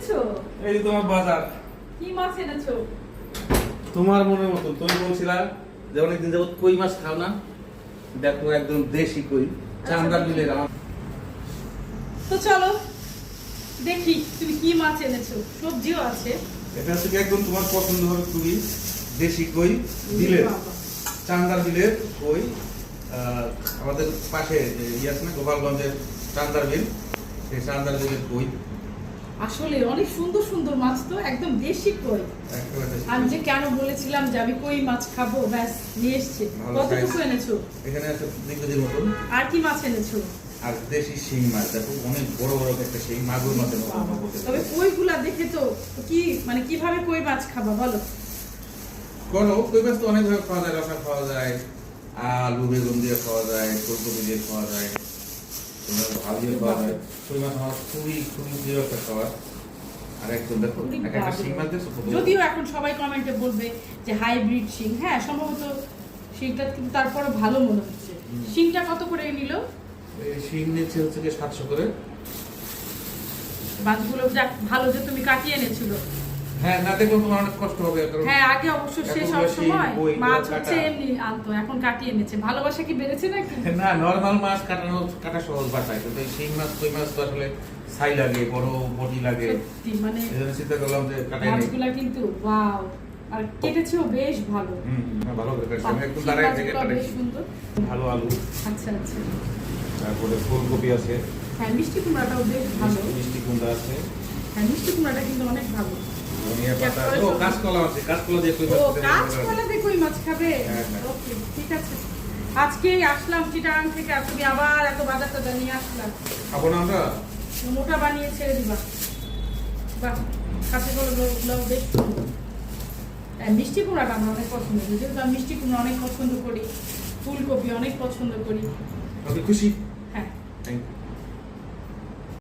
এনেছো? এই যে তোমার বাজার। কি মাছ এনেছো? তোমার মনের মতো তুমি বলছিলা যে অনেকদিন যাবত কই মাছ খাও না, দেখো একদম দেশি কই, চান্দা বিলের। আমার তো চলো দেখি তুমি কি মাছ এনেছো। সবজিও আছে। এটা হচ্ছে কি একদম তোমার পছন্দ হবে, খুবই দেশি কই, বিলের বাবা। চান্দার বিলের কই। আমাদের পাশে যে আছে না গোপালগঞ্জের চান্দার বিল, সেই চান্দার বিলের কই। আসলে অনেক সুন্দর সুন্দর মাছ, তো একদম দেশি কই। একেবারে দেশি আমি কই। যে কেন বলেছিলাম যে আমি কই মাছ খাবো, ব্যাস নিয়ে এসছে। ভালো কতটুকু size। এনেছো? এখানে আছে 2 কেজির মতন। আর কি মাছ এনেছো? আর দেশি শিং মাছ, দেখো অনেক বড় বড় একটা শিং, মাগুর মাছের মতো বাবা, বলতে তবে পারো। কইগুলা দেখে তো কি মানে কিভাবে কই মাছ খাবা বলো? করো, কই মাছ তো অনেকভাবে খাওয়া যায়, রসা খাওয়া যায়, আলু বেগুন দিয়ে খাওয়া যায়, ফুলকপি দিয়ে খাওয়া যায়, তোমার ভাত দিয়ে খাওয়া যায়। কই মাছ আমার খুবই খুবই প্রিয় একটা খাবার। আর একদম দেখো একটা শিং মাছ দেখছো কত বড়? যদিও এখন সবাই কমেন্টে বলবে যে হাইব্রিড শিং, হ্যাঁ সম্ভবত শিংটা কিন্তু তারপরে ভালো মনে হচ্ছে। শিংটা কত করে নিল? এই শিং নিচ্ছে হচ্ছে কি 700 করে। মাছগুলো যাক ভালো যে তুমি কাটিয়ে এনেছিল। হ্যাঁ, না দেখো তোমার অনেক কষ্ট হবে, কারণ হ্যাঁ আগে অবশ্য সে এতগুলো সব শিং, সময় কই, মাছ কাটা। হচ্ছে এমনি আনতো, এখন কাটিয়ে এনেছে। ভালোবাসা কি বেড়েছে নাকি? না, নরমাল মাছ কাটা সহজ বাসায়, কিন্তু এই শিং মাছ কই মাছ তো আসলে ছাই লাগে, বড় বডি লাগে। সত্যি মানে এজন্য চিন্তা করলাম যে কাটাই নেই। মাছগুলা কিন্তু ওয়াও, আর কেটেছেও বেশ ভালো। ভালো করে কাটছি। আমি একদম শিং দাঁড়ায় থেকে মাছগুলো বেশ কাটাইছি। সুন্দর। ভালো আলু, আচ্ছা আচ্ছা। তারপরে ফুলকপি আছে, হ্যাঁ মিষ্টি কুমড়াটাও বেশ ভালো। মিষ্টি কুমড়া আছে, হ্যাঁ মিষ্টি কুমড়াটা কিন্তু অনেক ভালো। ধনিয়া পাতা, ও কাঁচকলা আছে, কাঁচকলা দিয়ে কই ও মাছ খেতে ভালো লাগে। কাঁচকলা দিয়ে কই মাছ খাবে? হ্যাঁ, হ্যাঁ। ওকে ঠিক আছে। আজকেই আসলাম চিটাগাং থেকে, আর তুমি আবার এত বাজার টাজার নিয়ে আসলাম। খাবো না আমরা? মোটা বানিয়ে ছেড়ে দিবা। বাহ, কাঁচকলাগুলো বেশ সুন্দর। হ্যাঁ, মিষ্টি কুমড়াটা আমার অনেক পছন্দ, যেহেতু আমি মিষ্টি কুমড়া অনেক পছন্দ করি, ফুলকপি অনেক পছন্দ করি। আপনি খুশি?